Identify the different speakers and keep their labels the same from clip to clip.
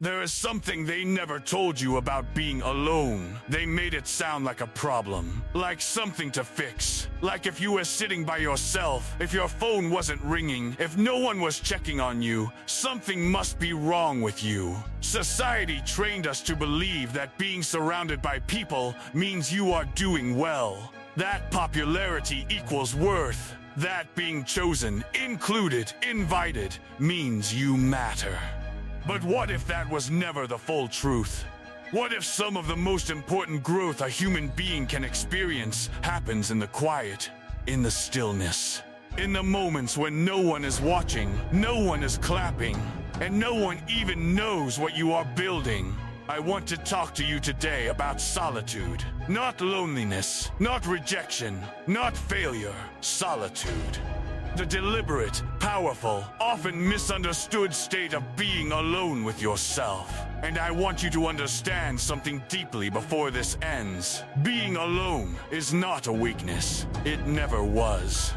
Speaker 1: There is something they never told you about being alone. They made it sound like a problem, like something to fix. Like if you were sitting by yourself, if your phone wasn't ringing, if no one was checking on you, something must be wrong with you. Society trained us to believe that being surrounded by people means you are doing well. That popularity equals worth. That being chosen, included, invited, means you matter. But what if that was never the full truth? What if some of the most important growth a human being can experience happens in the quiet, in the stillness, in the moments when no one is watching, no one is clapping, and no one even knows what you are building? I want to talk to you today about solitude. Not loneliness, not rejection, not failure, solitude. The deliberate, powerful, often misunderstood state of being alone with yourself. And I want you to understand something deeply before this ends. Being alone is not a weakness. It never was.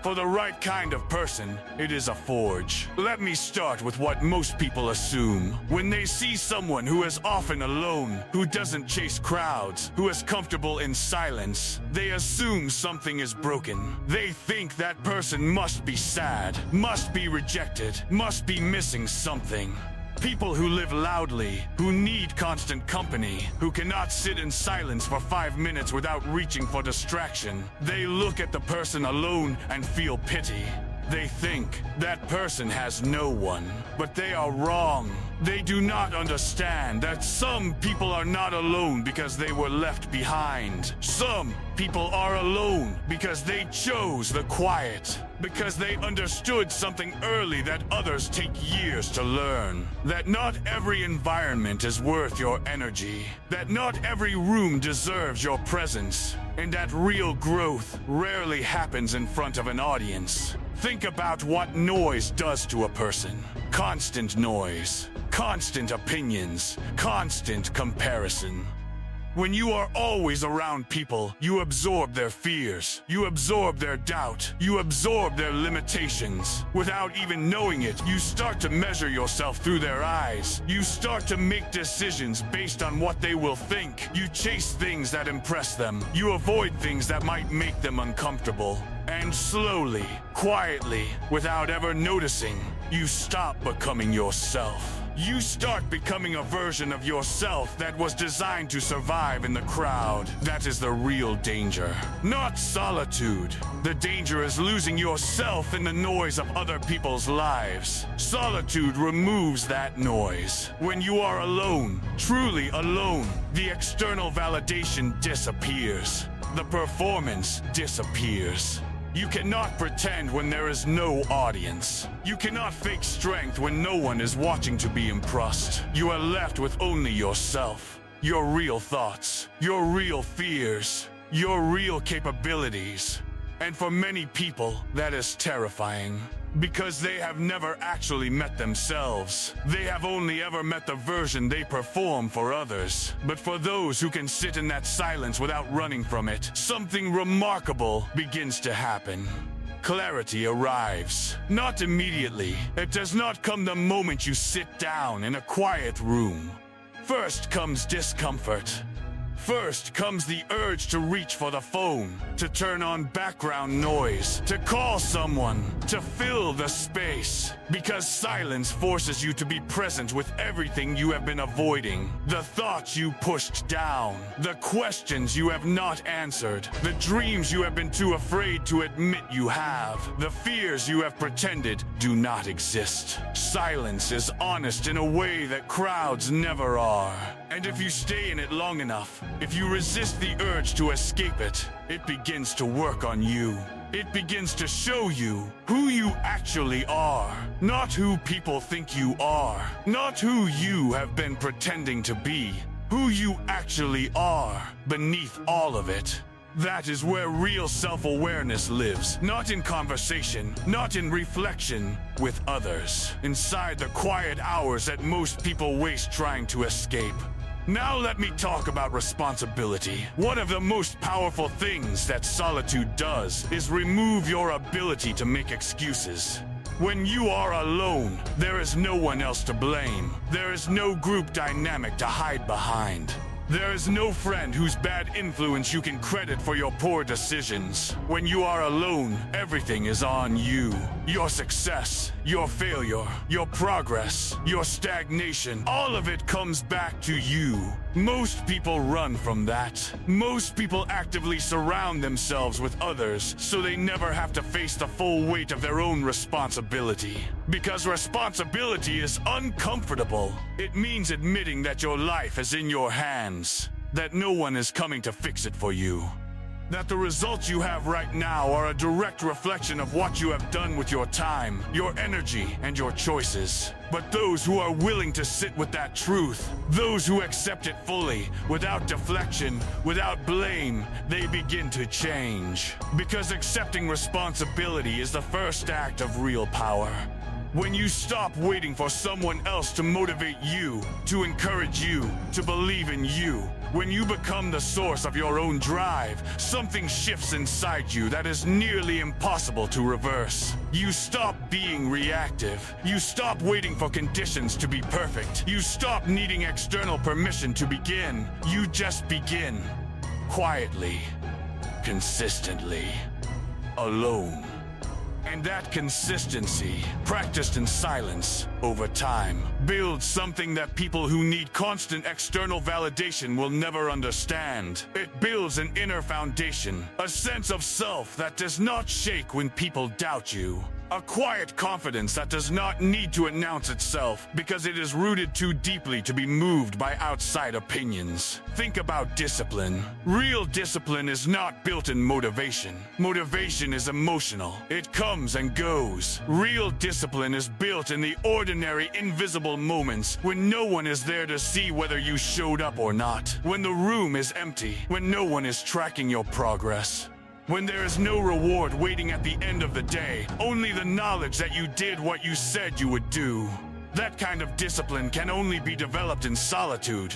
Speaker 1: For the right kind of person, it is a forge. Let me start with what most people assume. When they see someone who is often alone, who doesn't chase crowds, who is comfortable in silence, they assume something is broken. They think that person must be sad, must be rejected, must be missing something. People who live loudly, who need constant company, who cannot sit in silence for 5 minutes without reaching for distraction. They look at the person alone and feel pity. They think that person has no one, but they are wrong. They do not understand that some people are not alone because they were left behind. Some people are alone because they chose the quiet, because they understood something early that others take years to learn. That not every environment is worth your energy. That not every room deserves your presence. And that real growth rarely happens in front of an audience. Think about what noise does to a person. Constant noise, constant opinions, constant comparison. When you are always around people, you absorb their fears, you absorb their doubt, you absorb their limitations. Without even knowing it, you start to measure yourself through their eyes. You start to make decisions based on what they will think. You chase things that impress them. You avoid things that might make them uncomfortable. And slowly, quietly, without ever noticing, you stop becoming yourself. You start becoming a version of yourself that was designed to survive in the crowd. That is the real danger, not solitude. The danger is losing yourself in the noise of other people's lives. Solitude removes that noise. When you are alone, truly alone, the external validation disappears. The performance disappears. You cannot pretend when there is no audience. You cannot fake strength when no one is watching to be impressed. You are left with only yourself, your real thoughts, your real fears, your real capabilities. And for many people, that is terrifying. Because they have never actually met themselves. They have only ever met the version they perform for others. But for those who can sit in that silence without running from it, something remarkable begins to happen. Clarity arrives. Not immediately. It does not come the moment you sit down in a quiet room. First comes discomfort. First comes the urge to reach for the phone, to turn on background noise, to call someone, to fill the space. Because silence forces you to be present with everything you have been avoiding. The thoughts you pushed down, the questions you have not answered, the dreams you have been too afraid to admit you have, the fears you have pretended do not exist. Silence is honest in a way that crowds never are. And if you stay in it long enough, if you resist the urge to escape it, it begins to work on you. It begins to show you who you actually are, not who people think you are, not who you have been pretending to be, who you actually are beneath all of it. That is where real self-awareness lives, not in conversation, not in reflection with others, inside the quiet hours that most people waste trying to escape. Now let me talk about responsibility. One of the most powerful things that solitude does is remove your ability to make excuses. When you are alone, there is no one else to blame. There is no group dynamic to hide behind. There is no friend whose bad influence you can credit for your poor decisions. When you are alone, everything is on you. Your success, your failure, your progress, your stagnation, all of it comes back to you. Most people run from that. Most people actively surround themselves with others so they never have to face the full weight of their own responsibility. Because responsibility is uncomfortable. It means admitting that your life is in your hands, that no one is coming to fix it for you. That the results you have right now are a direct reflection of what you have done with your time, your energy, and your choices. But those who are willing to sit with that truth, those who accept it fully, without deflection, without blame, they begin to change. Because accepting responsibility is the first act of real power. When you stop waiting for someone else to motivate you, to encourage you, to believe in you, when you become the source of your own drive, something shifts inside you that is nearly impossible to reverse. You stop being reactive. You stop waiting for conditions to be perfect. You stop needing external permission to begin. You just begin. Quietly. Consistently. Alone. And that consistency, practiced in silence, over time, builds something that people who need constant external validation will never understand. It builds an inner foundation, a sense of self that does not shake when people doubt you. A quiet confidence that does not need to announce itself because it is rooted too deeply to be moved by outside opinions. Think about discipline. Real discipline is not built in motivation. Motivation is emotional. It comes and goes. Real discipline is built in the ordinary, invisible moments when no one is there to see whether you showed up or not. When the room is empty. When no one is tracking your progress. When there is no reward waiting at the end of the day, only the knowledge that you did what you said you would do. That kind of discipline can only be developed in solitude.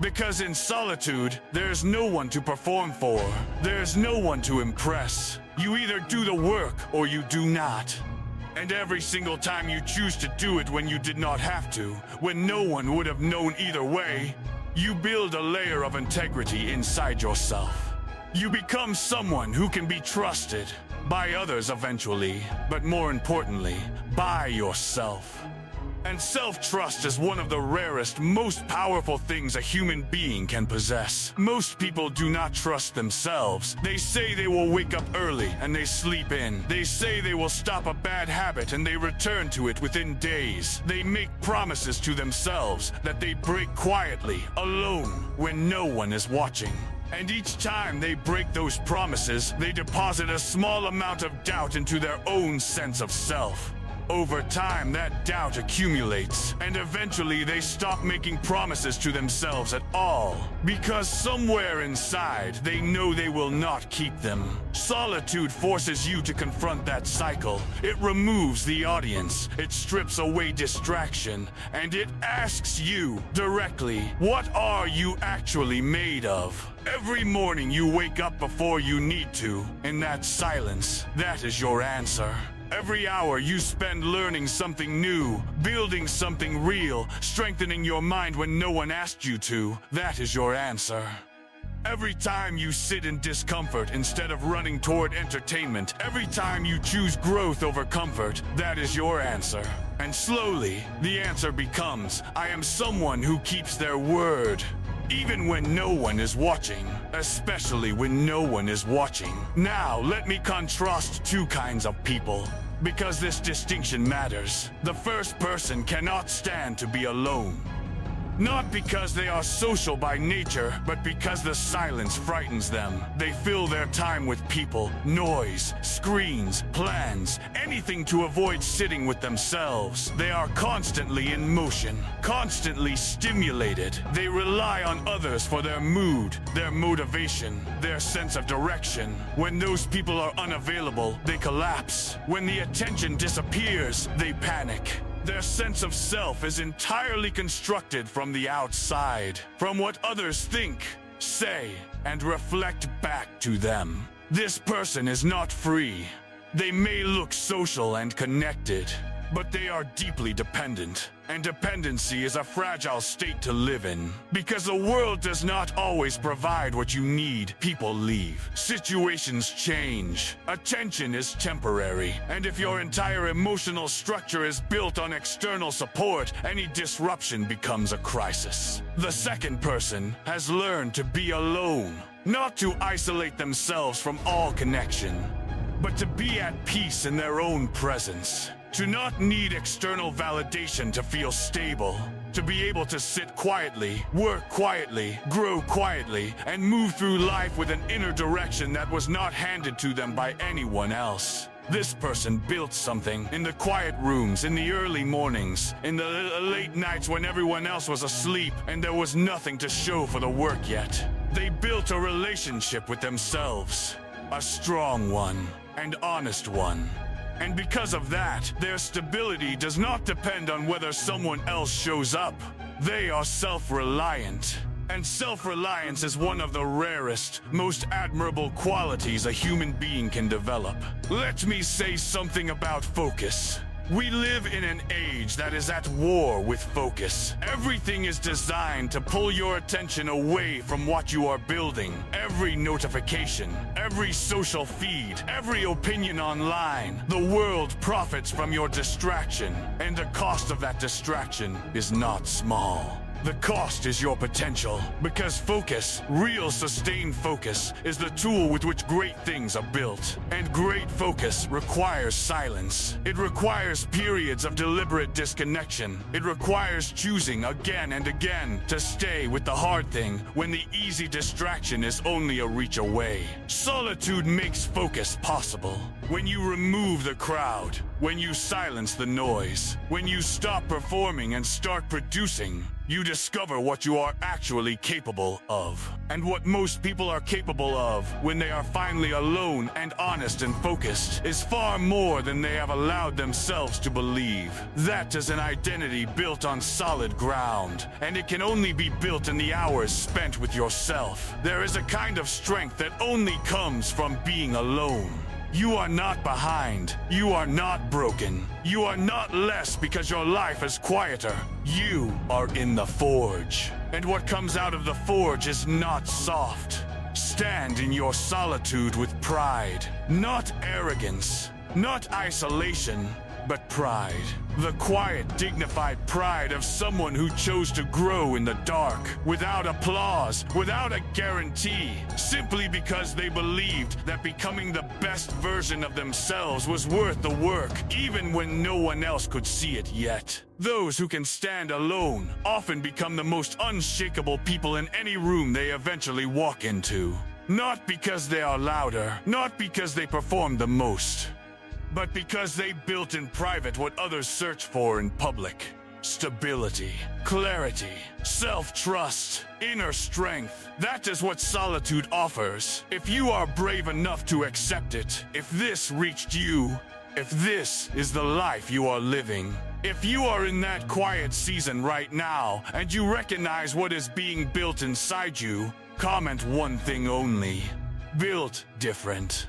Speaker 1: Because in solitude, there's no one to perform for. There's no one to impress. You either do the work or you do not. And every single time you choose to do it when you did not have to, when no one would have known either way, you build a layer of integrity inside yourself. You become someone who can be trusted by others eventually, but more importantly, by yourself. And self-trust is one of the rarest, most powerful things a human being can possess. Most people do not trust themselves. They say they will wake up early and they sleep in. They say they will stop a bad habit and they return to it within days. They make promises to themselves that they break quietly, alone, when no one is watching. And each time they break those promises, they deposit a small amount of doubt into their own sense of self. Over time, that doubt accumulates, and eventually they stop making promises to themselves at all. Because somewhere inside, they know they will not keep them. Solitude forces you to confront that cycle. It removes the audience, it strips away distraction, and it asks you directly, what are you actually made of? Every morning you wake up before you need to. In that silence, that is your answer. Every hour you spend learning something new, building something real, strengthening your mind when no one asked you to, that is your answer. Every time you sit in discomfort instead of running toward entertainment, every time you choose growth over comfort, that is your answer. And slowly, the answer becomes, I am someone who keeps their word. Even when no one is watching, especially when no one is watching. Now, let me contrast two kinds of people, because this distinction matters. The first person cannot stand to be alone. Not because they are social by nature, but because the silence frightens them. They fill their time with people, noise, screens, plans, anything to avoid sitting with themselves. They are constantly in motion, constantly stimulated. They rely on others for their mood, their motivation, their sense of direction. When those people are unavailable, they collapse. When the attention disappears, they panic. Their sense of self is entirely constructed from the outside, from what others think, say, and reflect back to them. This person is not free. They may look social and connected, but they are deeply dependent. And dependency is a fragile state to live in. Because the world does not always provide what you need, people leave. Situations change. Attention is temporary. And if your entire emotional structure is built on external support, any disruption becomes a crisis. The second person has learned to be alone. Not to isolate themselves from all connection, but to be at peace in their own presence. To not need external validation to feel stable. To be able to sit quietly, work quietly, grow quietly, and move through life with an inner direction that was not handed to them by anyone else. This person built something in the quiet rooms, in the early mornings, in the late nights when everyone else was asleep and there was nothing to show for the work yet. They built a relationship with themselves. A strong one, and honest one. And because of that, their stability does not depend on whether someone else shows up. They are self-reliant. And self-reliance is one of the rarest, most admirable qualities a human being can develop. Let me say something about focus. We live in an age that is at war with focus. Everything is designed to pull your attention away from what you are building. Every notification, every social feed, every opinion online. The world profits from your distraction, and the cost of that distraction is not small. The cost is your potential, because focus, real sustained focus, is the tool with which great things are built. And great focus requires silence. It requires periods of deliberate disconnection. It requires choosing again and again to stay with the hard thing when the easy distraction is only a reach away. Solitude makes focus possible. When you remove the crowd, when you silence the noise, when you stop performing and start producing, you discover what you are actually capable of. And what most people are capable of when they are finally alone and honest and focused is far more than they have allowed themselves to believe. That is an identity built on solid ground, and it can only be built in the hours spent with yourself. There is a kind of strength that only comes from being alone. You are not behind. You are not broken. You are not less because your life is quieter. You are in the forge. And what comes out of the forge is not soft. Stand in your solitude with pride. Not arrogance. Not isolation, but pride. The quiet, dignified pride of someone who chose to grow in the dark, without applause, without a guarantee, simply because they believed that becoming the best version of themselves was worth the work, even when no one else could see it yet. Those who can stand alone often become the most unshakable people in any room they eventually walk into. Not because they are louder, not because they perform the most, but because they built in private what others search for in public. Stability, clarity, self-trust, inner strength. That is what solitude offers. If you are brave enough to accept it, if this reached you, if this is the life you are living, if you are in that quiet season right now and you recognize what is being built inside you, comment one thing only: built different.